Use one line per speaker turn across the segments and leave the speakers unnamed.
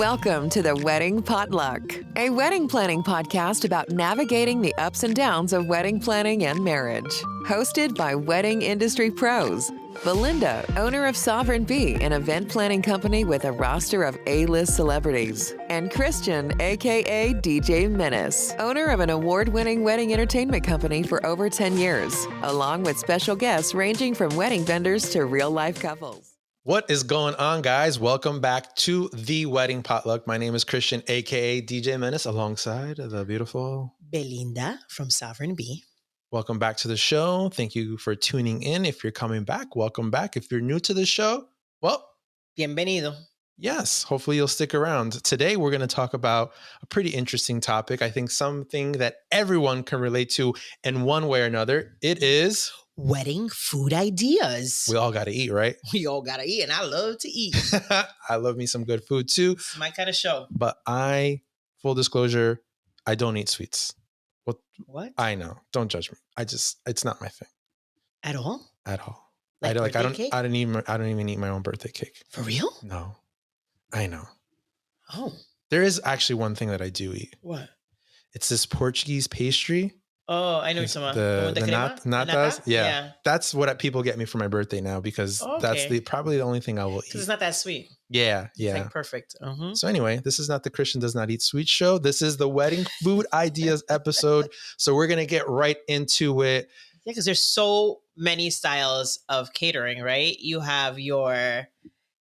Welcome to the Wedding Potluck, a wedding planning podcast about navigating the ups and downs of wedding planning and marriage. Hosted by wedding industry pros, Belinda, owner of Sovereign Bee, an event planning company with a roster of A-list celebrities, and Christian, aka DJ Menace, owner of an award-winning wedding entertainment company for over 10 years, along with special guests ranging from wedding vendors to real-life couples.
What is going on, guys? Welcome back to the Wedding Potluck. My name is Christian, aka DJ Menace, alongside the beautiful
Belinda from Sovereign Bee.
Welcome back to the show. Thank you for tuning in. If you're coming back, welcome back. If you're new to the show, well,
bienvenido.
Yes, hopefully you'll stick around. Today, we're going to talk about a pretty interesting topic. I think something that everyone can relate to in one way or another. It is
wedding food ideas.
We all got to eat, right?
We all got to eat, and I love to eat.
I love me some good food too.
It's my kind of show.
But full disclosure, I don't eat sweets.
What?
I know. Don't judge me. It's not my thing.
At all?
At all.
Like cake?
I don't even eat my own birthday cake.
For real?
No. I know.
Oh.
There is actually one thing that I do eat.
What?
It's this Portuguese pastry.
Oh, I know what you're talking about.
The natas. Yeah. That's what people get me for my birthday now because that's probably the only thing I will eat.
Because it's not that sweet.
Yeah.
It's like perfect. Uh-huh.
So anyway, this is not the Christian Does Not Eat Sweet show. This is the Wedding Food Ideas episode. So we're going to get right into it.
Yeah, because there's so many styles of catering, right? You have your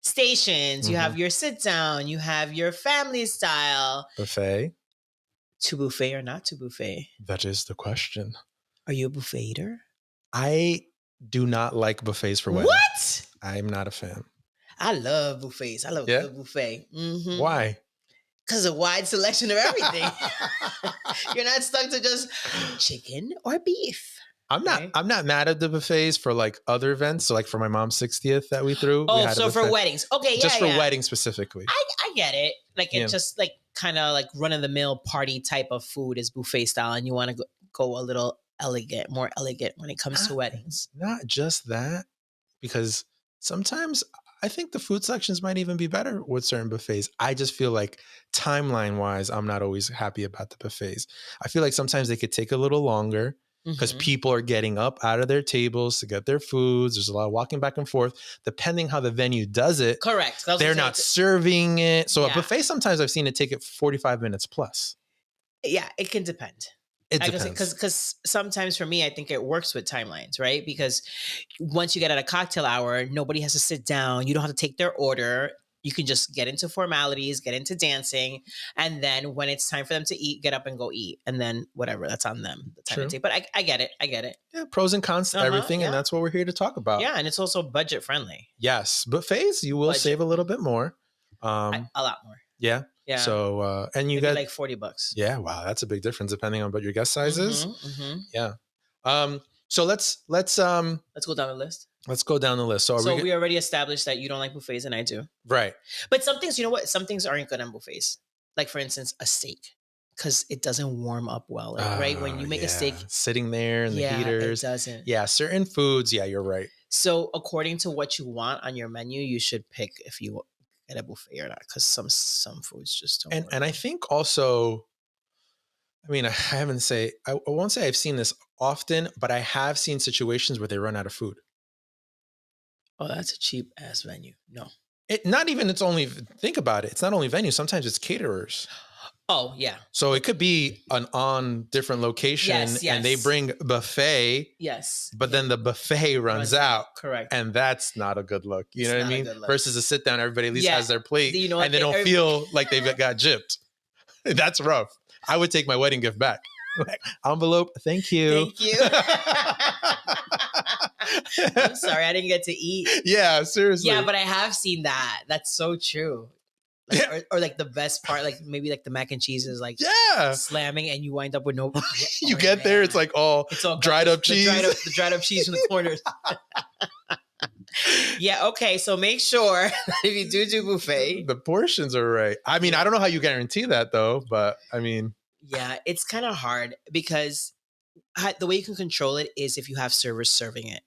stations, you have your sit down, you have your family style.
Buffet.
To buffet or not to buffet?
That is the question.
Are you a buffet eater?
I do not like buffets for weddings.
What?
I'm not a fan.
I love buffets. I love a good buffet. Mm-hmm.
Why?
Because a wide selection of everything. You're not stuck to just chicken or beef.
I'm not mad at the buffets for like other events. So like for my mom's 60th that we threw.
Oh, so for weddings. Okay, yeah.
Just for weddings specifically.
I get it. Like it's just like kind of like run of the mill party type of food is buffet style, and you want to go a little more elegant when it comes to weddings.
Not just that, because sometimes I think the food selections might even be better with certain buffets. I just feel like timeline wise, I'm not always happy about the buffets. I feel like sometimes they could take a little longer. Because people are getting up out of their tables to get their foods. There's a lot of walking back and forth. Depending how the venue does it,
correct.
They're not serving it. So a buffet, sometimes I've seen it take it 45 minutes plus.
Yeah, it can depend.
It depends.
Because sometimes for me, I think it works with timelines, right? Because once you get at a cocktail hour, nobody has to sit down. You don't have to take their order. You can just get into formalities, get into dancing. And then when it's time for them to eat, get up and go eat. And then whatever, that's on them. The time to take. But I get it. Yeah,
pros and cons to everything. And that's what we're here to talk about.
Yeah, and it's also budget friendly.
Yes. Buffets, you will save a little bit more.
A lot more.
Yeah.
Yeah.
So, and you got
like $40.
Yeah. Wow. That's a big difference depending on what your guest size is. Yeah. So let's go down the list. Let's go down the list. So
we already established that you don't like buffets and I do.
Right.
But some things, you know what? Some things aren't good on buffets. Like for instance, a steak. Because it doesn't warm up well, right? When you make a steak.
Sitting there in the heaters.
It doesn't.
Yeah, certain foods. Yeah, you're right.
So according to what you want on your menu, you should pick if you get a buffet or not. Because some foods just don't work.
And I think also, I mean, I won't say I've seen this often, but I have seen situations where they run out of food.
Oh, that's a cheap ass venue. No.
Think about it. It's not only venue. Sometimes it's caterers.
Oh, yeah.
So it could be on different location and they bring buffet.
Yes.
But then the buffet runs out.
Correct.
And that's not a good look. You know what I mean? Versus a sit down, everybody at least has their plate and they don't feel like they've got gypped. That's rough. I would take my wedding gift back. Envelope. Thank you.
Thank you. I'm sorry, I didn't get to eat.
Yeah, seriously.
Yeah, but I have seen that. That's so true. Like, or like the best part, like maybe like the mac and cheese is like slamming, and you wind up with no.
You get there, it's all dried up cheese.
The dried up cheese in the corners. Yeah. Okay. So make sure if you do buffet,
the portions are right. I mean, I don't know how you guarantee that though, but I mean,
yeah, it's kind of hard because the way you can control it is if you have servers serving it.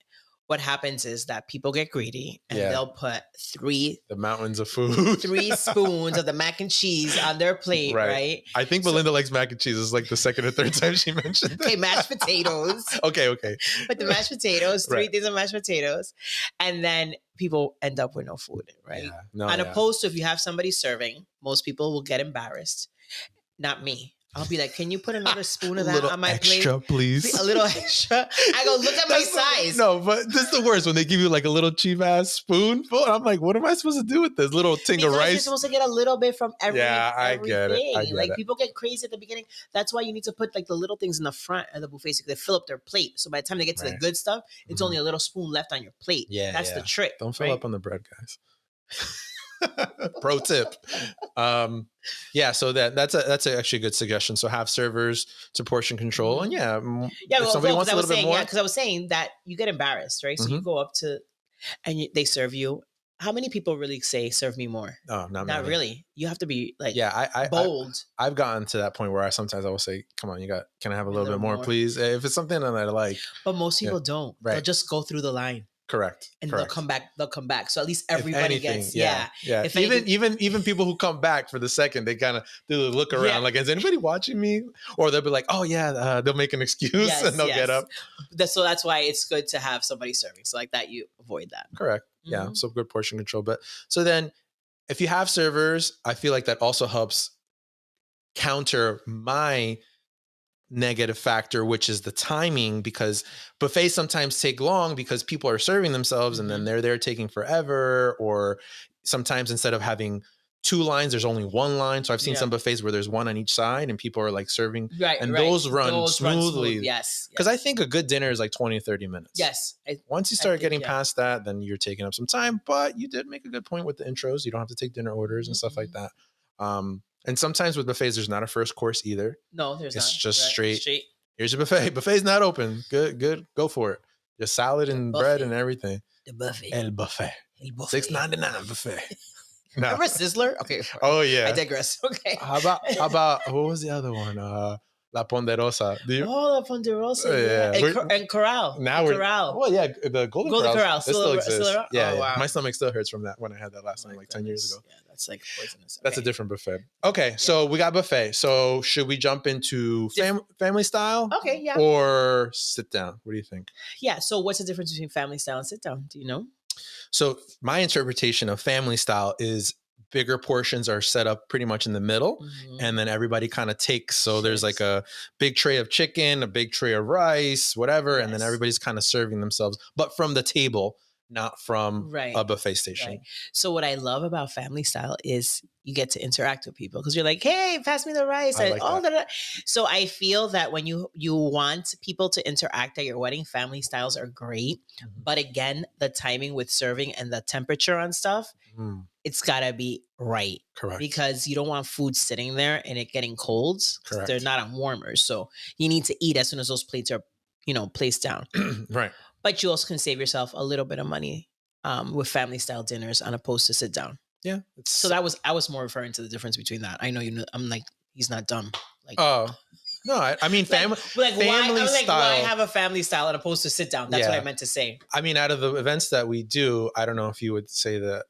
what happens is that people get greedy and
Yeah.
they'll put
The mountains of food.
3 spoons of the mac and cheese on their plate, right?
I think Belinda likes mac and cheese. It's like the second or third time she mentioned it.
Okay, mashed potatoes.
Okay.
But the mashed potatoes, 3
Right.
things of mashed potatoes. And then people end up with no food, right?
Yeah. No,
And
yeah.
opposed to if you have somebody serving, most people will get embarrassed. Not me. I'll be like, can you put another spoon of that on my
extra,
plate?
please.
A little extra. I go, look at my size.
No, but this is the worst when they give you like a little cheap ass spoonful. I'm like, what am I supposed to do with this little ting of
Because
rice?
you're supposed to get a little bit from everything.
I get it.
Like people get crazy at the beginning. That's why you need to put like the little things in the front of the buffet so they fill up their plate. So by the time they get to the good stuff, it's only a little spoon left on your plate.
Yeah,
that's the trick.
Don't fill up on the bread, guys. Pro tip. So that's actually a good suggestion. So have servers to portion control, and if somebody wants a little bit more,
because I was saying that you get embarrassed, right? So you go up to and they serve you. How many people really say serve me more?
Oh, not
really. You have to be like
I
bold.
I've gotten to that point where I will say, come on, can I have a little bit more, please? If it's something that I like.
But most people don't.
Right.
They'll just go through the line.
Correct.
And they'll come back. So at least everybody gets.
If even people who come back for the second, they kind of do the look around like, is anybody watching me? Or they'll be like, oh yeah, they'll make an excuse and they'll get up.
So that's why it's good to have somebody serving. So like that, you avoid that.
Correct. Mm-hmm. Yeah. So good portion control. But so then if you have servers, I feel like that also helps counter my negative factor, which is the timing, because buffets sometimes take long because people are serving themselves and then they're there taking forever, or sometimes instead of having 2 lines, there's only 1 line. So I've seen some buffets where there's 1 on each side and people are like serving those run smoothly.
Yes.
Because I think a good dinner is like 20, 30 minutes.
Yes.
Once you start getting past that, then you're taking up some time, but you did make a good point with the intros. You don't have to take dinner orders and stuff like that. And sometimes with buffets, there's not a first course either.
No, there's not.
It's just straight. Here's your buffet. Buffet's not open. Good. Go for it. Just salad and bread and everything.
The buffet.
El buffet. $6.99 buffet. No.
Remember Sizzler? Okay.
Oh yeah.
I digress. Okay.
How about what was the other one? La Ponderosa.
La Ponderosa. Yeah. And Corral.
Now
Corral.
Well, yeah, the Golden Corral. It still exists.
Still
yeah,
wow.
My stomach still hurts from that when I had that last time, like 10 years ago.
Yeah, that's like poisonous. Okay.
That's a different buffet. Okay, so we got buffet. So should we jump into family style?
Okay, yeah.
Or sit down? What do you think?
Yeah, so what's the difference between family style and sit down? Do you know?
So my interpretation of family style is bigger portions are set up pretty much in the middle, and then everybody kind of takes. So there's like a big tray of chicken, a big tray of rice, whatever, and then everybody's kind of serving themselves, but from the table, not from a buffet station.
Right. So what I love about family style is you get to interact with people because you're like, hey, pass me the rice. And all that. So I feel that when you want people to interact at your wedding, family styles are great. But again, the timing with serving and the temperature on stuff, it's got to be right.
Correct.
Because you don't want food sitting there and it getting cold.
Correct.
They're not on warmers. So you need to eat as soon as those plates are, placed down.
Right.
But you also can save yourself a little bit of money with family style dinners on opposed to sit down.
Yeah.
So I was more referring to the difference between that. I know I'm like, he's not dumb. Like,
oh no, I mean family. Family style.
Why have a family style as opposed to sit down? That's what I meant to say.
I mean, out of the events that we do, I don't know if you would say that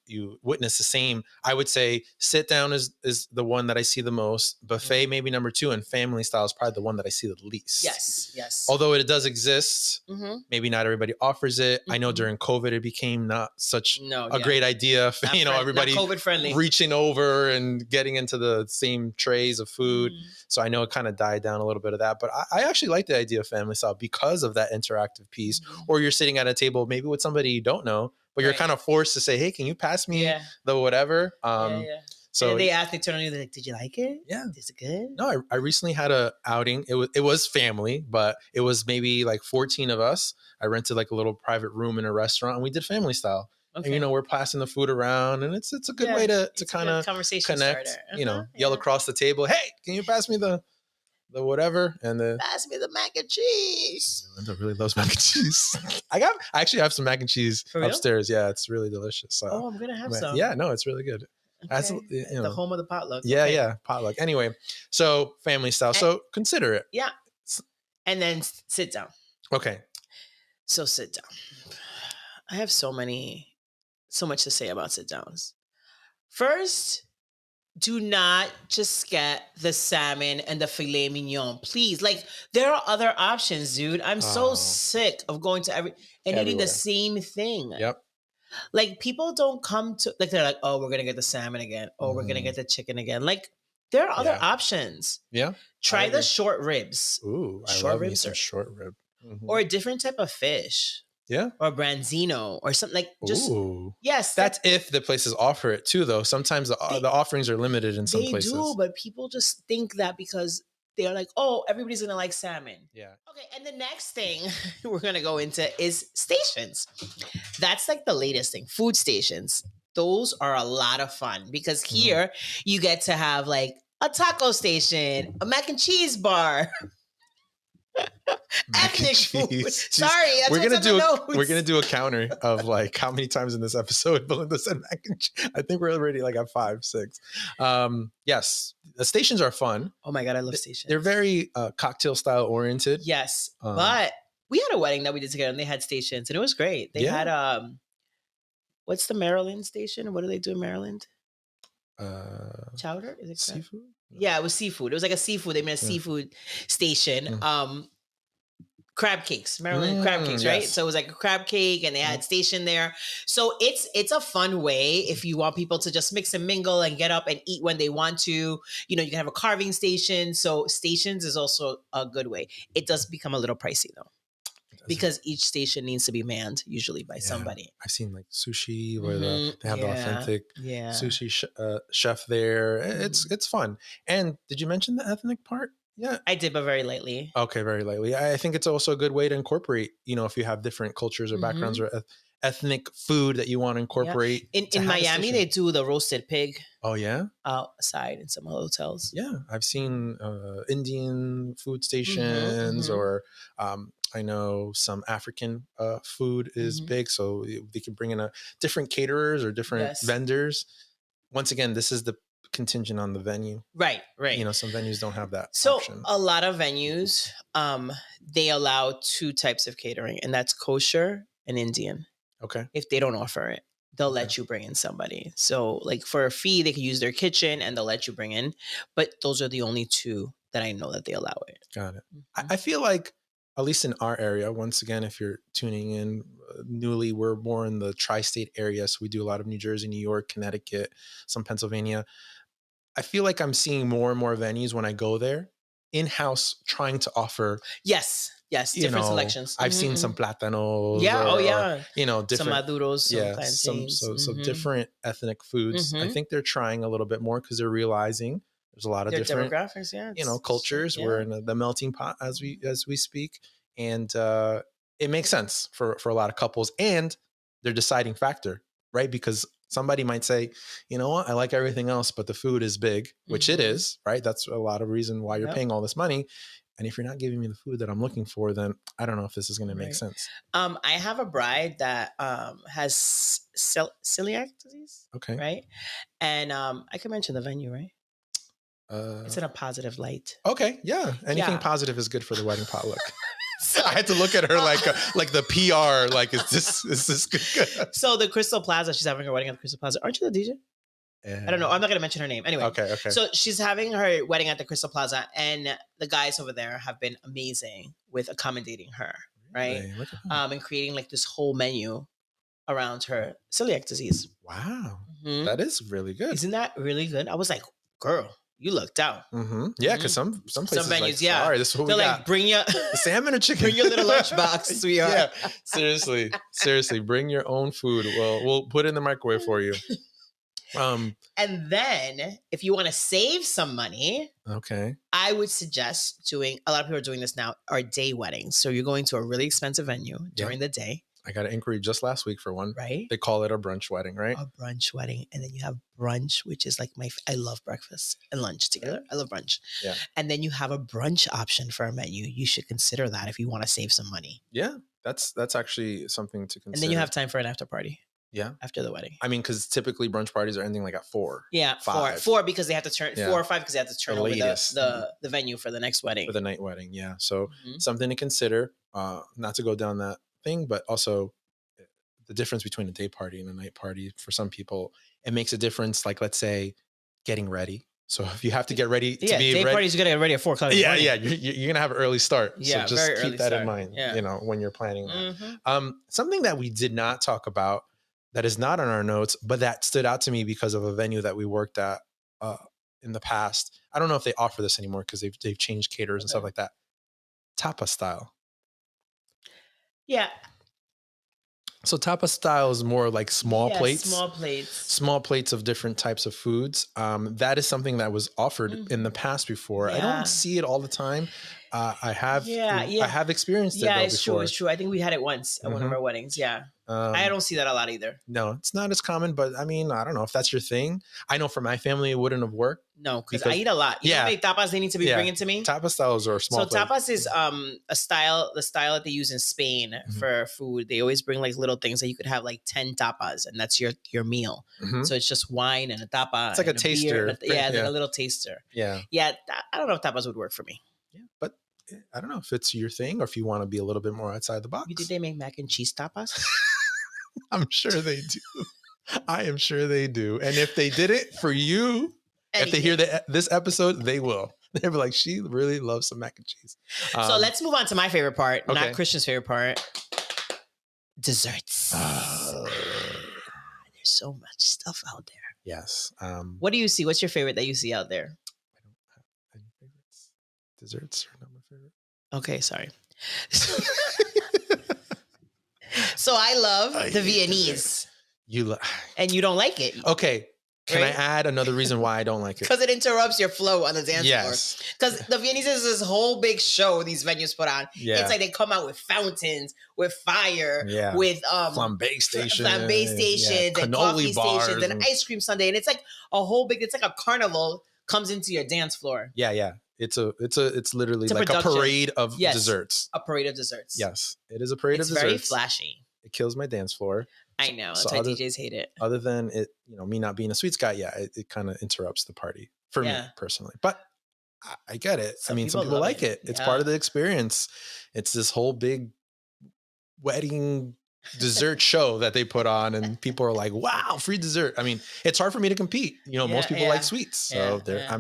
you witness the same. I would say sit down is the one that I see the most. Buffet maybe number 2, and family style is probably the one that I see the least.
Yes.
Although it does exist, maybe not everybody offers it. I know during COVID it became not such a great idea. Everybody
COVID friendly,
reaching over and getting into the same trays of food. So I know it kind of died down a little bit of that. But I actually like the idea of family style because of that interactive piece. Or you're sitting at a table maybe with somebody you don't know, but you're kind of forced to say, hey, can you pass me the whatever? So
and they asked, they turn on you, they're like, did you like it?
Yeah.
Is it good?
No, I recently had a outing. It was family, but it was maybe like 14 of us. I rented like a little private room in a restaurant and we did family style. Okay. And, we're passing the food around and it's a good way to kind of connect, yell across the table. Hey, can you pass me the whatever, and
pass me the mac and cheese.
Belinda really loves mac and cheese. I actually have some mac and cheese upstairs. Yeah, it's really delicious. So,
I'm gonna have some.
Yeah, no, it's really good.
Okay. The home of the potluck.
Yeah, yeah, potluck. Anyway, so family style. So consider it.
Yeah, and then sit down.
Okay.
So sit down. I have so much to say about sit downs. First, do not just get the salmon and the filet mignon, please. Like, there are other options, dude. I'm so sick of going to eating the
Everywhere.
same thing.
Yep.
Like, people don't come to, like, they're like, oh, we're gonna get the salmon again. Oh, we're gonna get the chicken again. Like, there are other options.
Yeah.
Try the short ribs.
Ooh, I love me some short rib.
Or a different type of fish.
Yeah.
Or branzino or something like just.
Ooh.
Yes.
That's if the places offer it too, though. Sometimes the offerings are limited in some places.
They do, but people just think that because they're like, oh, everybody's going to like salmon.
Yeah.
Okay. And the next thing we're going to go into is stations. That's like the latest thing. Food stations. Those are a lot of fun because here you get to have like a taco station, a mac and cheese bar. Ethnic food. Sorry,
we're gonna do a counter of like how many times in this episode Belinda said mac and cheese. I think we're already like at 5, 6. Yes, the stations are fun.
Oh my god, I love stations.
They're very cocktail style oriented.
Yes, but we had a wedding that we did together, and they had stations, and it was great. They had what's the Maryland station? What do they do in Maryland? Chowder? Is it
seafood?
Yeah, it was seafood. It was like a seafood. They made a seafood station. Crab cakes, Maryland crab cakes, right? So it was like a crab cake, and they had station there. So it's a fun way if you want people to just mix and mingle and get up and eat when they want to. You know, you can have a carving station. So stations is also a good way. It does become a little pricey though, because each station needs to be manned usually by somebody.
I've seen like sushi where they have the authentic sushi chef there. It's fun. And did you mention the ethnic part? Yeah,
I did, but very lightly.
Okay, very lightly. I think it's also a good way to incorporate, you know, if you have different cultures or backgrounds or ethnic food that you want to incorporate.
In Miami, they do the roasted pig.
Oh, yeah?
Outside in some hotels.
Yeah, I've seen Indian food stations or I know some African food is big. So they can bring in different caterers or different vendors. Once again, this is the contingent on the venue.
Right.
You know, some venues don't have that
So
option.
a lot of venues, they allow 2 types of catering, and that's kosher and Indian.
Okay.
If they don't offer it, they'll let you bring in somebody. So like for a fee, they can use their kitchen and they'll let you bring in. But those are the only 2 that I know that they allow it.
Got it. I feel like, at least in our area, once again, if you're tuning in newly, we're more in the tri-state area. So we do a lot of New Jersey, New York, Connecticut, some Pennsylvania. I feel like I'm seeing more and more venues when I go there in-house trying to offer.
Yes. Different selections.
I've seen some plátanos.
Yeah.
You know, different.
Some maduros, some plantains.
Some different ethnic foods. I think they're trying a little bit more because they're realizing there's a lot of different
demographics. You know,
cultures. Yeah. We're in the melting pot as we speak, and it makes sense for a lot of couples and their deciding factor, right? Because somebody might say, you know what, I like everything else, but the food is big, which it is, right? That's a lot of reason why you're paying all this money. And if you're not giving me the food that I'm looking for, then I don't know if this is going to make sense.
I have a bride that has celiac disease. Okay. Right. And I can mention the venue, right? It's in a positive light.
Okay. Yeah. Anything positive is good for the wedding potluck. I had to look at her like the PR, like, is this good?
So the Crystal Plaza, she's having her wedding at the Crystal Plaza. Aren't you the DJ? I don't know. I'm not going to mention her name. Anyway.
Okay.
So she's having her wedding at the Crystal Plaza, and the guys over there have been amazing with accommodating her, right? And creating like this whole menu around her celiac disease.
Wow. That is really good.
Isn't that really good? I was like, girl, you lucked out.
Yeah, because some places, some venues, like, sorry, this is what
they're
we
like,
got.
bring your
salmon or chicken.
Bring your little lunchbox, sweetheart.
Yeah, seriously, bring your own food. Well, we'll put it in the microwave for you.
And then, if you want to save some money, I would suggest doing. A lot of people are doing this now. Are day weddings. So you're going to a really expensive venue during the day.
I got an inquiry just last week for one.
Right.
They call it a brunch wedding, right?
A brunch wedding. And then you have brunch, which is like I love breakfast and lunch together. I love brunch. Yeah. And then you have a brunch option for a menu. You should consider that if you want to save some money.
Yeah. That's actually something to consider.
And then you have time for an after party.
Yeah.
After the wedding.
I mean, because typically brunch parties are ending like at 4.
Yeah.
5.
4 because they have to turn 4 or 5 because they have to turn over the venue for the next wedding.
For the night wedding. Yeah. So something to consider, not to go down that thing, but also the difference between a day party and a night party. For some people, it makes a difference. Like, let's say, getting ready. So if you have to get ready to be
day
ready,
parties, you gotta get ready at 4 o'clock.
yeah, you're gonna have an early start.
Yeah,
so just
very
keep
early
that in
start.
mind.
Yeah.
You know, when you're planning that.
Mm-hmm.
Something that we did not talk about that is not on our notes, but that stood out to me because of a venue that we worked at in the past. I don't know if they offer this anymore because they've changed caterers and stuff like that. Tapa style.
Yeah.
So tapa style is more like small plates.
Small plates
Of different types of foods. That is something that was offered in the past before. I don't see it all the time. I have experienced it though
it's
before.
It's true. I think we had it once at one of our weddings. Yeah. I don't see that a lot either.
No, it's not as common, but I mean, I don't know if that's your thing. I know for my family, it wouldn't have worked.
No, because I eat a lot. You know how many tapas they need to be bringing to me?
Tapa styles are small.
So tapas is the style that they use in Spain for food. They always bring like little things that you could have like 10 tapas, and that's your meal. So it's just wine and a tapa.
It's like a taster.
Like a little taster.
Yeah.
I don't know if tapas would work for me.
Yeah, but I don't know if it's your thing or if you want to be a little bit more outside the box.
You think they make mac and cheese tapas?
I'm sure they do. I am sure they do. And if they did it for you, if they hear this episode, they will. They'll be like, she really loves some mac and cheese.
So let's move on to my favorite part, not Christian's favorite part. Desserts. There's so much stuff out there.
Yes.
What do you see? What's your favorite that you see out there?
I don't have any favorites. Desserts are not my favorite.
Okay, sorry. So I love the Viennese. And you don't like it.
Okay. Can I add another reason why I don't like it?
Because it interrupts your flow on the dance floor. Because the Viennese is this whole big show these venues put on. Yeah. It's like they come out with fountains, with fire, with
flambe stations,
and coffee stations, and ice cream sundae, and it's like it's like a carnival comes into your dance floor.
Yeah. It's literally like a parade of desserts.
A parade of desserts.
Yes, it is a parade of desserts.
It's very flashy.
It kills my dance floor.
I know. That's why DJs hate it.
Other than it, me not being a sweets guy, it kind of interrupts the party for me personally. But I get it. Some people like it. It's part of the experience. It's this whole big wedding dessert show that they put on, and people are like, wow, free dessert. I mean, it's hard for me to compete. Most people like sweets. So I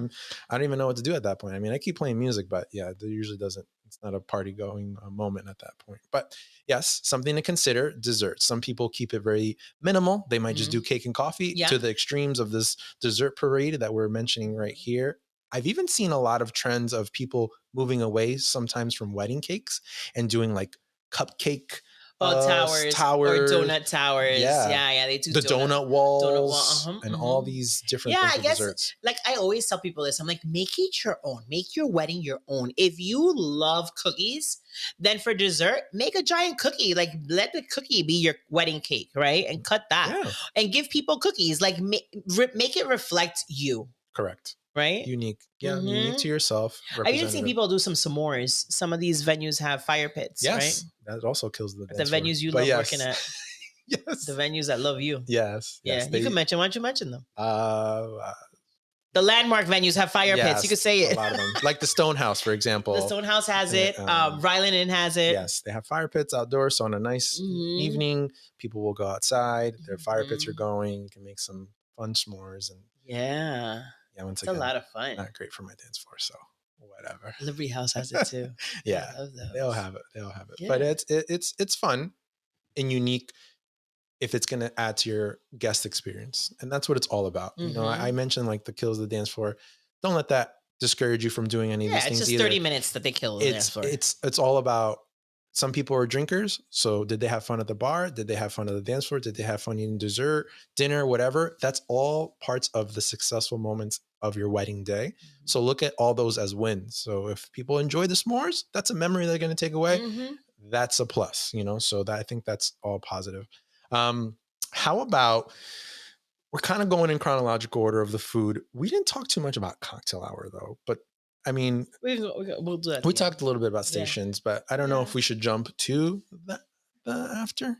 don't even know what to do at that point. I mean, I keep playing music, but it usually doesn't. It's not a party going moment at that point. But yes, something to consider, desserts. Some people keep it very minimal. They might just do cake and coffee to the extremes of this dessert parade that we're mentioning right here. I've even seen a lot of trends of people moving away sometimes from wedding cakes and doing like cupcake
towers or donut towers. Yeah, they do
the donut walls and all these different things. I guess desserts.
Like I always tell people this. I'm like, make it your own. Make your wedding your own. If you love cookies, then for dessert, make a giant cookie. Like let the cookie be your wedding cake, right? And cut that and give people cookies. Like make it reflect you.
Correct.
Right?
Unique. Yeah, unique to yourself.
I've even seen people do some s'mores. Some of these venues have fire pits, right?
That also kills the
dance venues you love working at.
Yes.
The venues that love you.
Yes.
Yeah. You can mention. Why don't you mention them? The landmark venues have fire pits. You could say it.
A lot of them. Like the Stonehouse, for example.
The Stonehouse has it. Ryland Inn has it.
Yes. They have fire pits outdoors. So on a nice evening, people will go outside. Their fire pits are going. You can make some fun s'mores. And
it's a lot of fun.
Not great for my dance floor, so whatever.
Liberty House has it too.
I love those. They all have it. Yeah. But it's fun and unique if it's going to add to your guest experience, and that's what it's all about. I mentioned like the kills the dance floor. Don't let that discourage you from doing any of these things.
It's just 30 minutes that they kill the dance floor.
It's all about. Some people are drinkers. So did they have fun at the bar? Did they have fun at the dance floor? Did they have fun eating dessert, dinner, whatever? That's all parts of the successful moments of your wedding day. So look at all those as wins. So if people enjoy the s'mores, that's a memory they're going to take away. That's a plus, so I think that's all positive. How about, we're kind of going in chronological order of the food. We didn't talk too much about cocktail hour though, but I mean,
we'll do that.
We talked a little bit about stations, but I don't know if we should jump to the after.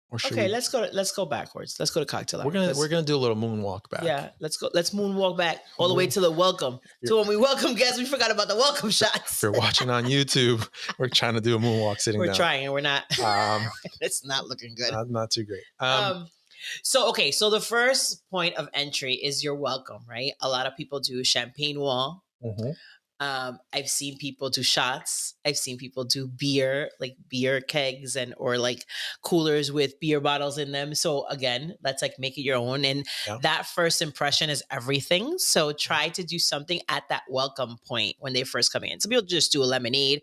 Or should
Okay,
we?
let's go backwards. Let's go to cocktail hour.
We're gonna do a little moonwalk back.
Yeah, let's go. Let's moonwalk back all the way to the welcome. So when we welcome guests, we forgot about the welcome shots.
If you're watching on YouTube, we're trying to do a moonwalk sitting down.
We're trying and we're not. It's not looking good.
Not too great.
So the first point of entry is your welcome, right? A lot of people do champagne wall.
Mm-hmm.
I've seen people do shots. I've seen people do beer, like beer kegs or like coolers with beer bottles in them. So again, let's like make it your own. And that first impression is everything. So try to do something at that welcome point when they first come in. Some people just do a lemonade.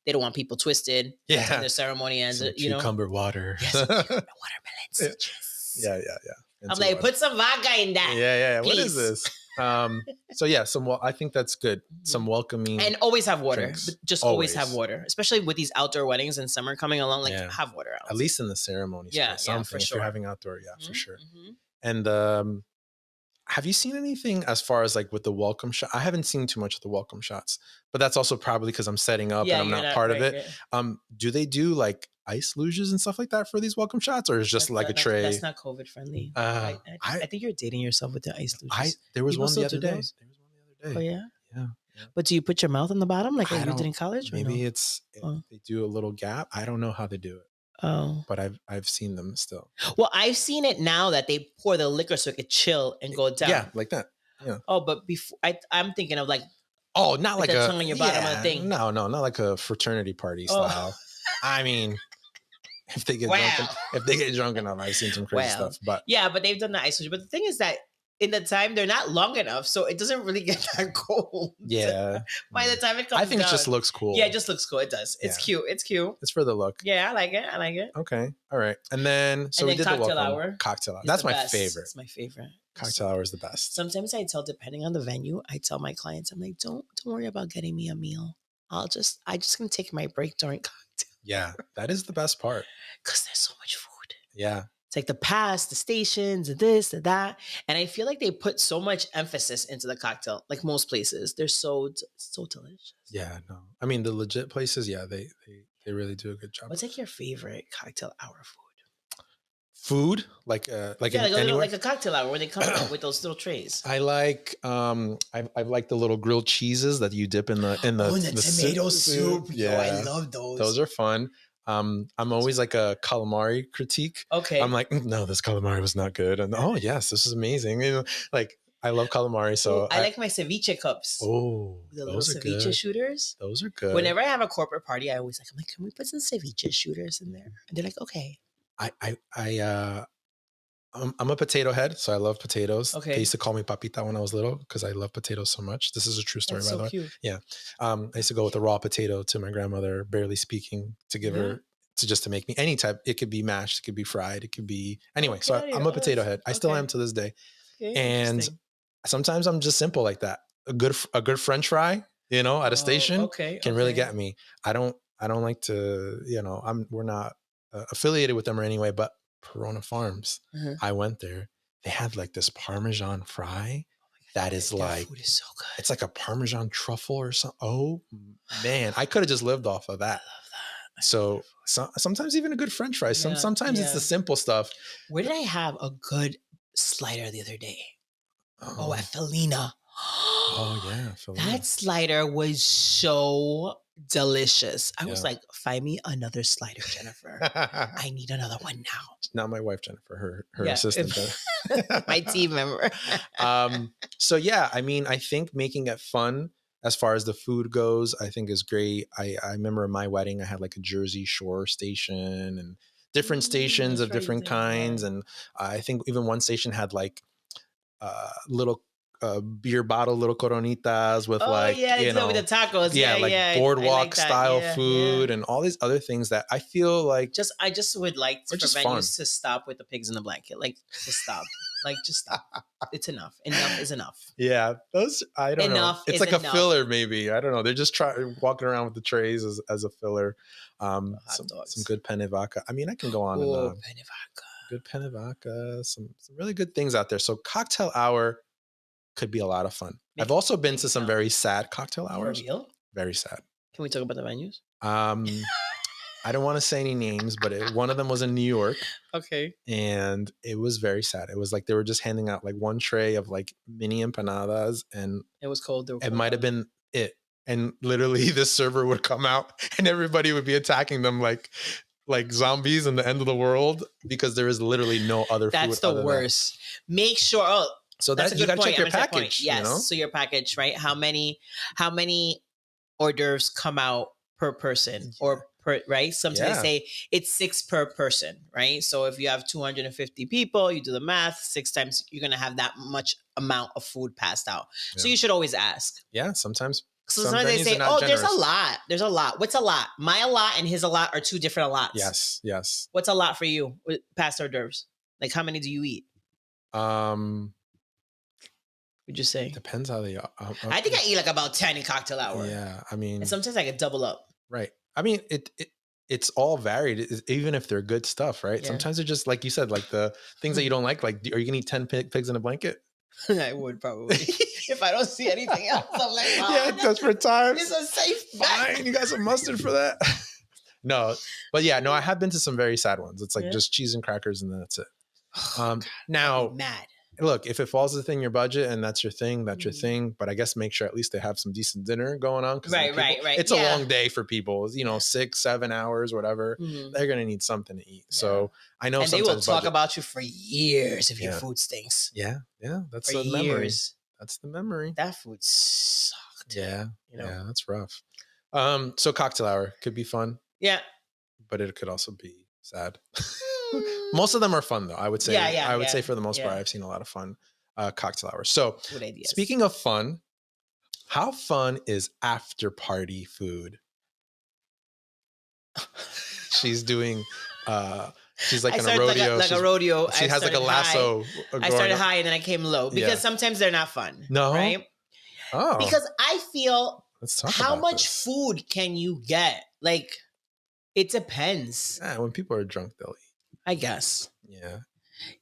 They don't want people twisted.
Yeah.
That's when the ceremony ends.
Cucumber water.
Yes, watermelon.
Yeah.
I'm like, put some vodka in that.
Yeah. What is this? So yeah, I think that's good. Some welcoming,
and always have water.
drinks.
Just always have water, especially with these outdoor weddings and summer coming along. Like have water out.
At least in the ceremonies.
Yeah,
for
sure.
If you're having outdoor, for sure. And have you seen anything as far as like with the welcome shot? I haven't seen too much of the welcome shots, but that's also probably because I'm setting up and I'm not part of it. Do they do like ice luges and stuff like that for these welcome shots, or is just a tray?
That's not COVID friendly. I think you're dating yourself with the ice luges.
There was one the other day.
Oh yeah.
Yeah.
But do you put your mouth on the bottom like you did in college?
Maybe they do a little gap. I don't know how they do it.
Oh,
but I've seen them still.
Well, I've seen it now that they pour the liquor so it could chill and go down.
Yeah, like that. Yeah.
Oh, but before I'm thinking of like.
Oh, not like
a tongue on your bottom of the thing.
No, not like a fraternity party style. I mean, if they get drunk enough, I've seen some crazy stuff. But
yeah, but they've done the ice. But the thing is that in the time they're not long enough, so it doesn't really get that cold.
Yeah.
By the time it comes,
I think it just looks cool.
Yeah, it just looks cool. It does. It's cute. It's cute.
It's for the look.
Yeah, I like it.
Okay. All right. And then we did
cocktail
the welcome.
Hour.
Cocktail hour. That's my favorite.
It's my favorite.
Cocktail hour is the best.
Sometimes depending on the venue, I tell my clients, I'm like, don't worry about getting me a meal. I just gonna take my break during cocktail.
Yeah, that is the best part.
Because there's so much food.
Yeah.
It's like the pass, the stations, and this, and that. And I feel like they put so much emphasis into the cocktail, like most places. They're so delicious.
Yeah, no. I mean, the legit places, they really do a good job.
What's like your favorite cocktail hour food?
Food? Like
a cocktail hour where they come out with those little trays.
I like I like the little grilled cheeses that you dip in the
tomato soup.
Yeah,
I love those.
Those are fun. I'm always like a calamari critique.
Okay.
I'm like, no, this calamari was not good. And oh yes, this is amazing. Like I love calamari. So
I like my ceviche cups.
Oh,
the little ceviche good. Shooters.
Those are good.
Whenever I have a corporate party, I'm like, can we put some ceviche shooters in there? And they're like, okay.
I'm a potato head, so I love potatoes.
Okay.
They used to call me papita when I was little because I love potatoes so much. This is a true story, by the way.
Cute.
Yeah. I used to go with a raw potato to my grandmother, barely speaking, to give her to make me any type. It could be mashed, it could be fried, it could be anyway. So I'm a potato head. I still am to this day.
Okay,
and sometimes I'm just simple like that. A good French fry, at a station can really get me. I don't like to, we're not affiliated with them or anyway, but Perona Farms, I went there. They had like this Parmesan fry that is like,
food is so good.
It's like a Parmesan truffle or something. Oh man, I could have just lived off of that.
I love that.
So sometimes even a good French fry. Sometimes it's the simple stuff.
Where did I have a good slider the other day? At Felina.
Oh yeah, Felina.
That slider was so delicious. I was like, find me another slider, Jennifer. I need another one now.
Not my wife, Jennifer, her assistant.
My team member.
So yeah, I mean, I think making it fun as far as the food goes, I think is great. I remember in my wedding, I had like a Jersey Shore station and different stations of different kinds. And I think even one station had like little beer bottle, little coronitas with with
the tacos.
Boardwalk style food and all these other things that I feel like
I just would like for venues
fun.
to stop with the pigs in the blanket. Like just stop. Just stop. It's enough. Enough is enough.
Yeah, those I don't know. It's like
enough.
A filler, maybe. I don't know. They're just walking around with the trays as a filler. Some good penne vodka. I mean, I can go on and on.
Penne vodka.
Good penne vodka. Some really good things out there. So cocktail hour could be a lot of fun. I've also been to some very sad cocktail hours.
Real?
Very sad.
Can we talk about the venues?
I don't want to say any names, but one of them was in New York.
Okay.
And it was very sad. It was like they were just handing out like one tray of like mini empanadas, and
It was cold.
it might have been it. And literally the server would come out and everybody would be attacking them like zombies in the end of the world, because there is literally no other food.
That's the worst. Make sure. Oh,
so
that's
that
a
you
good
got to
point.
check your package.
Yes.
You know?
So your package, right? How many hors d'oeuvres come out per person or per, right? Sometimes they say it's 6 per person, right? So if you have 250 people, you do the math, 6 times, you're going to have that much amount of food passed out. So you should always ask.
Yeah. Sometimes
they say, oh, there's a lot. There's a lot. What's a lot? My a lot and his a lot are 2 different lots.
Yes. Yes.
What's a lot for you with past hors d'oeuvres? Like how many do you eat? Would you say?
Depends how they are.
I think I eat like about 10 in cocktail hour.
Yeah. I mean,
and sometimes I could double up.
Right. I mean, it's all varied, even if they're good stuff, right?
Yeah.
Sometimes they're just, like you said, like the things that you don't like are you going to eat 10 pigs in a blanket?
I would probably. If I don't see anything else, I'm like,
yeah, desperate times.
It's a safe
bet. Fine, you got some mustard for that? No, but yeah, no, I have been to some very sad ones. It's like just cheese and crackers and then that's it. Now,
mad.
Look, if it falls within your budget and that's your thing, that's your thing. But I guess make sure at least they have some decent dinner going on.
Right.
It's a long day for people, 6-7 hours, whatever. They're going to need something to eat. So I know
they will talk about you for years if your food stinks.
Yeah. That's the memory. That's the memory.
That food sucked.
Yeah. Yeah, that's rough. So cocktail hour could be fun.
Yeah.
But it could also be sad. Most of them are fun, though. I would say. I would say for the most part, I've seen a lot of fun cocktail hours. So, speaking of fun, how fun is after party food? She's doing. She's like in a rodeo.
Like a rodeo.
She has like a lasso.
I started high and then I came low because sometimes they're not fun.
No.
Right.
Oh.
Because I feel.
Let's talk
how
about
much
this.
food can you get? Like, it depends.
Yeah, when people are drunk, they'll eat.
I guess.
Yeah.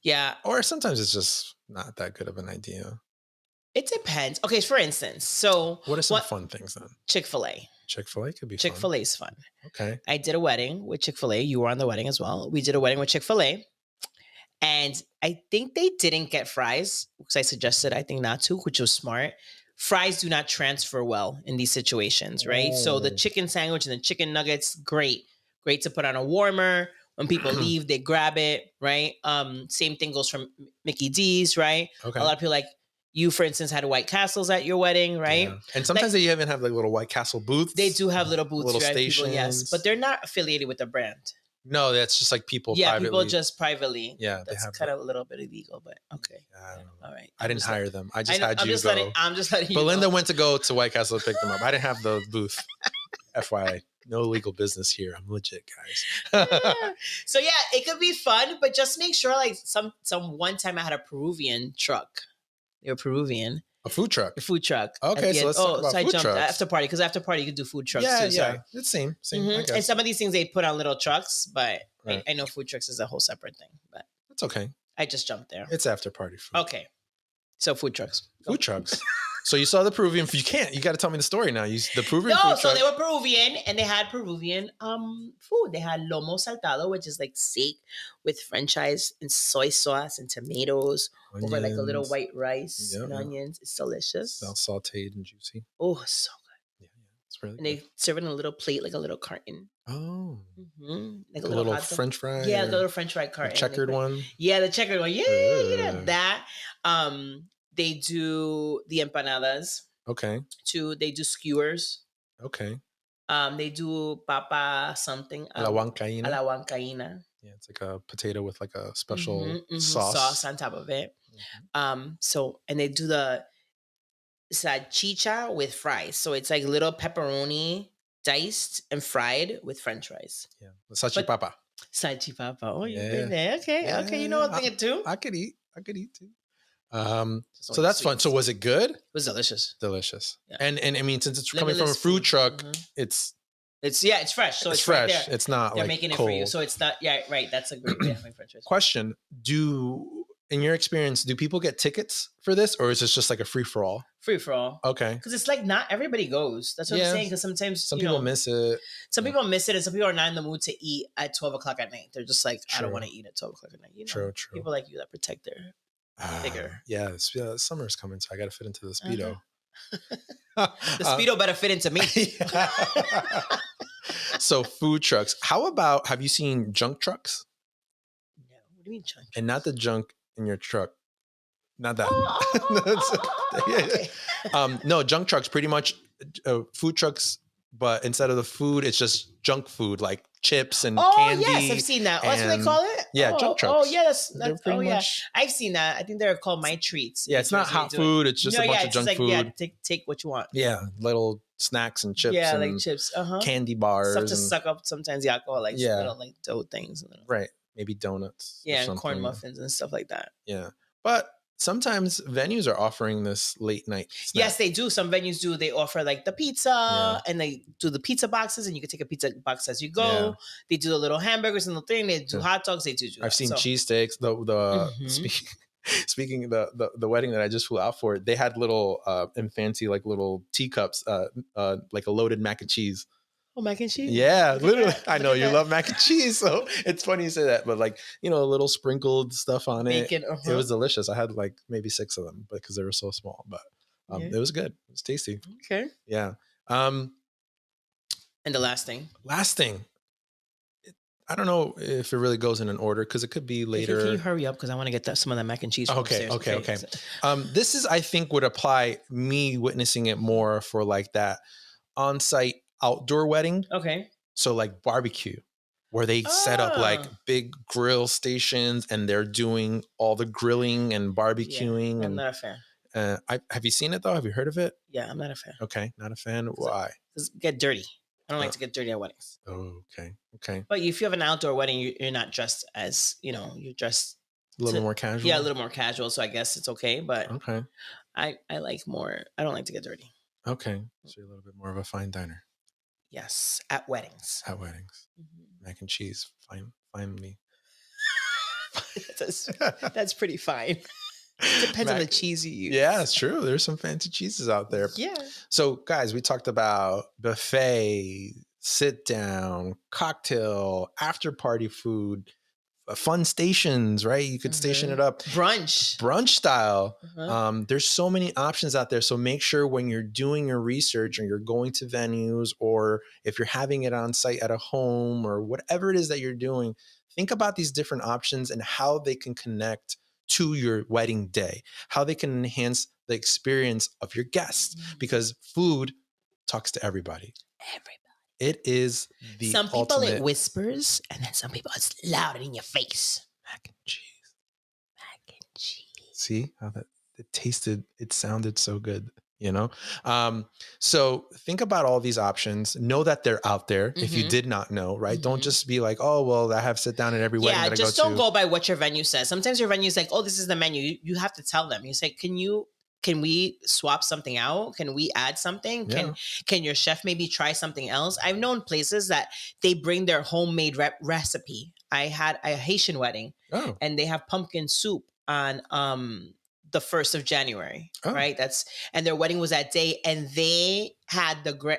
Yeah.
Or sometimes it's just not that good of an idea.
It depends. Okay, for instance, so
what are some fun things then?
Chick-fil-A.
Chick-fil-A could be fun.
Chick-fil-A is fun.
Okay.
I did a wedding with Chick-fil-A. You were on the wedding as well. We did a wedding with Chick-fil-A. And I think they didn't get fries because I suggested, I think not to, which was smart. Fries do not transfer well in these situations, right? So the chicken sandwich and the chicken nuggets, great. Great to put on a warmer. When people leave, they grab it, right? Same thing goes from Mickey D's, right?
Okay.
A lot of people like you, for instance, had White Castles at your wedding, right?
Yeah. And sometimes they even have like little White Castle booths.
They do have little booths,
little
right?
stations.
People, yes, but they're not affiliated with the brand.
No, that's just like people.
Yeah,
privately.
people just privately.
Yeah,
that's kind of a little bit illegal, but okay.
I don't know.
All right.
I didn't hire them. I just had you
just
go.
I'm just letting you.
Belinda went to go to White Castle to pick them up. I didn't have the booth. FYI, no legal business here. I'm legit, guys.
So yeah, it could be fun, but just make sure. Like some one time I had a Peruvian truck. They were Peruvian.
A food truck.
A food truck.
Okay, so let's talk about
I
food
jumped
trucks.
after party because after party you could do food trucks too.
Yeah,
Sorry.
it's same.
Mm-hmm. And some of these things they put on little trucks, but I know food trucks is a whole separate thing. But
that's okay.
I just jumped there.
It's after party food.
Okay, so food trucks.
Food trucks. So you saw the Peruvian. You got to tell me the story now. The Peruvian.
No,
food
so
truck.
they were Peruvian and they had Peruvian food. They had lomo saltado, which is like steak with French fries and soy sauce and tomatoes over like a little white rice and onions. It's delicious.
All sauteed and juicy.
Oh, so good.
Yeah, it's really.
And
good.
they serve it in a little plate, like a little carton.
Oh,
like
a little French fry.
Yeah, the little French fry carton.
The checkered one.
Yeah, the checkered one. Yeah, that. They do the empanadas.
Okay.
They do skewers.
Okay.
They do papa something.
A la huancaína.
A la huancaína.
Yeah, it's like a potato with like a special sauce
on top of it. And they do the salchicha with fries. So it's like little pepperoni diced and fried with French fries.
Yeah, the salchipapa.
Salchipapa. Oh, you've been there. Okay, okay. You know what I'm thinking too.
I could eat too. So that's fun. So was it good? It
was delicious.
Delicious.
Yeah.
And I mean, since it's coming from a food truck, it's fresh. So it's
fresh.
Right, it's not
they're
like
making
cold.
it for you. So it's not. Yeah, right. That's a great French fries.
Question: in your experience, do people get tickets for this, or is this just like a free for all?
Free for all.
Okay.
Because it's like not everybody goes. That's what I'm saying. Because sometimes
some people miss it.
Some people miss it, and some people are not in the mood to eat at 12 o'clock at night. They're just like, I don't
True.
want to eat at 12 o'clock at night. You know,
True.
people like you that protect their figure.
Yeah, summer's coming, so I got to fit into the Speedo.
The Speedo better fit into me.
So food trucks. How about, have you seen junk trucks?
No. What do you mean junk?
And not the junk in your truck. Not that.
Okay.
No, junk trucks, pretty much food trucks, but instead of the food, it's just junk food like chips and candy.
Oh, yes, I've seen that. That's what they call it?
Yeah, junk trucks.
Oh, yeah, that's
pretty much,
I've seen that. I think they're called My Treats.
Yeah, it's not hot food. It's just a bunch of junk food.
Yeah, take what you want.
Yeah, little snacks and chips.
Yeah,
and
like chips.
candy bars.
Stuff to suck up sometimes the alcohol, like little like dough things.
Right. Maybe donuts.
Yeah, and corn muffins and stuff like that.
Yeah. But sometimes venues are offering this late night snack.
Yes, they do. Some venues do. They offer like the pizza and they do the pizza boxes, and you can take a pizza box as you go. Yeah. They do the little hamburgers and the thing. They do hot dogs. They do
I've seen cheesesteaks. Speaking of the wedding that I just flew out for, they had little and fancy like little teacups, like a loaded mac and cheese.
Oh, mac and cheese?
Yeah, literally. I know you love mac and cheese, so it's funny you say that. But like, a little sprinkled stuff on it. Bacon, It was delicious. I had like maybe 6 of them because they were so small. But it was good. It was tasty.
Okay.
Yeah.
And the last thing.
I don't know if it really goes in an order because it could be later.
Can you hurry up? Because I want to get some of that mac and cheese.
Okay. This is, I think, would apply me witnessing it more for like that on-site outdoor wedding.
Okay.
So like barbecue, where they set up like big grill stations and they're doing all the grilling and barbecuing.
I'm not a fan.
Have you seen it though? Have you heard of it?
Yeah, I'm not a fan.
Okay, not a fan. Why?
Get dirty. I don't like to get dirty at weddings.
Oh, okay.
But if you have an outdoor wedding, you're not dressed as, you're dressed
a little more casual.
Yeah, a little more casual. So I guess it's okay. But
okay,
I like more. I don't like to get dirty.
Okay, so you're a little bit more of a fine diner.
Yes, at weddings.
Mm-hmm. Mac and cheese, finally.
That's pretty fine. Depends on the cheese you use.
Yeah, it's true. There's some fancy cheeses out there.
Yeah.
So, guys, we talked about buffet, sit down, cocktail, after party food, fun stations, right? You could station it up. Brunch style. There's so many options out there. So make sure when you're doing your research or you're going to venues, or if you're having it on site at a home or whatever it is that you're doing, think about these different options and how they can connect to your wedding day, how they can enhance the experience of your guests, because food talks to everybody. It is the
Some people
ultimate.
It whispers, and then some people it's loud and in your face.
Mac and cheese. See how that it sounded so good, So think about all these options. Know that they're out there. If you did not know, right? Don't just be like, oh, well, I have sit down at every wedding that I go to.
Yeah, just don't go by what your venue says. Sometimes your venue is like, oh, this is the menu. You have to tell them. You say, can we swap something out? Can we add something?
Yeah.
Can your chef maybe try something else? I've known places that they bring their homemade recipe. I had a Haitian wedding and they have pumpkin soup on the 1st of January, right? And their wedding was that day, and they had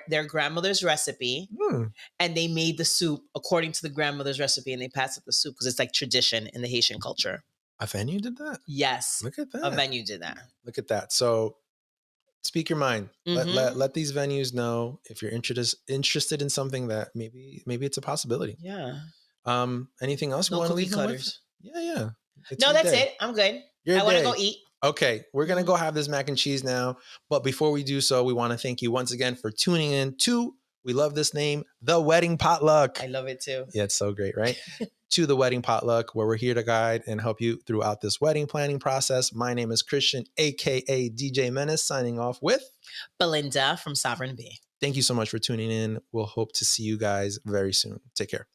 their grandmother's recipe and they made the soup according to the grandmother's recipe, and they passed it the soup because it's like tradition in the Haitian culture.
A venue did that?
Yes.
Look at that.
A venue did that.
Look at that. So speak your mind. Let these venues know if you're interested in something that maybe it's a possibility.
Yeah.
Anything else you want to leave them with? Yeah.
No, that's it. I'm good. I want to go eat.
Okay, we're going to go have this mac and cheese now. But before we do so, we want to thank you once again for tuning in to, we love this name, The Wedding Potluck.
I love it too.
Yeah, it's so great, right? To The Wedding Potluck, where we're here to guide and help you throughout this wedding planning process. My name is Christian, a.k.a. DJ Menace, signing off with
Belinda from Sovereign Bee.
Thank you so much for tuning in. We'll hope to see you guys very soon. Take care.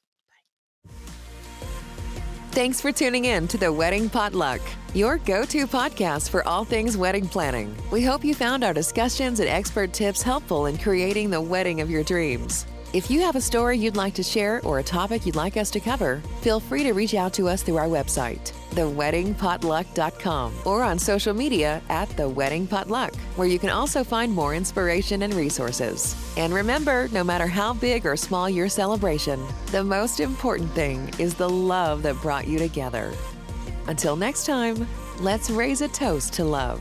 Thanks for tuning in to The Wedding Potluck, your go-to podcast for all things wedding planning. We hope you found our discussions and expert tips helpful in creating the wedding of your dreams. If you have a story you'd like to share or a topic you'd like us to cover, feel free to reach out to us through our website, theweddingpotluck.com, or on social media at The Wedding Potluck, where you can also find more inspiration and resources. And remember, no matter how big or small your celebration, the most important thing is the love that brought you together. Until next time, let's raise a toast to love.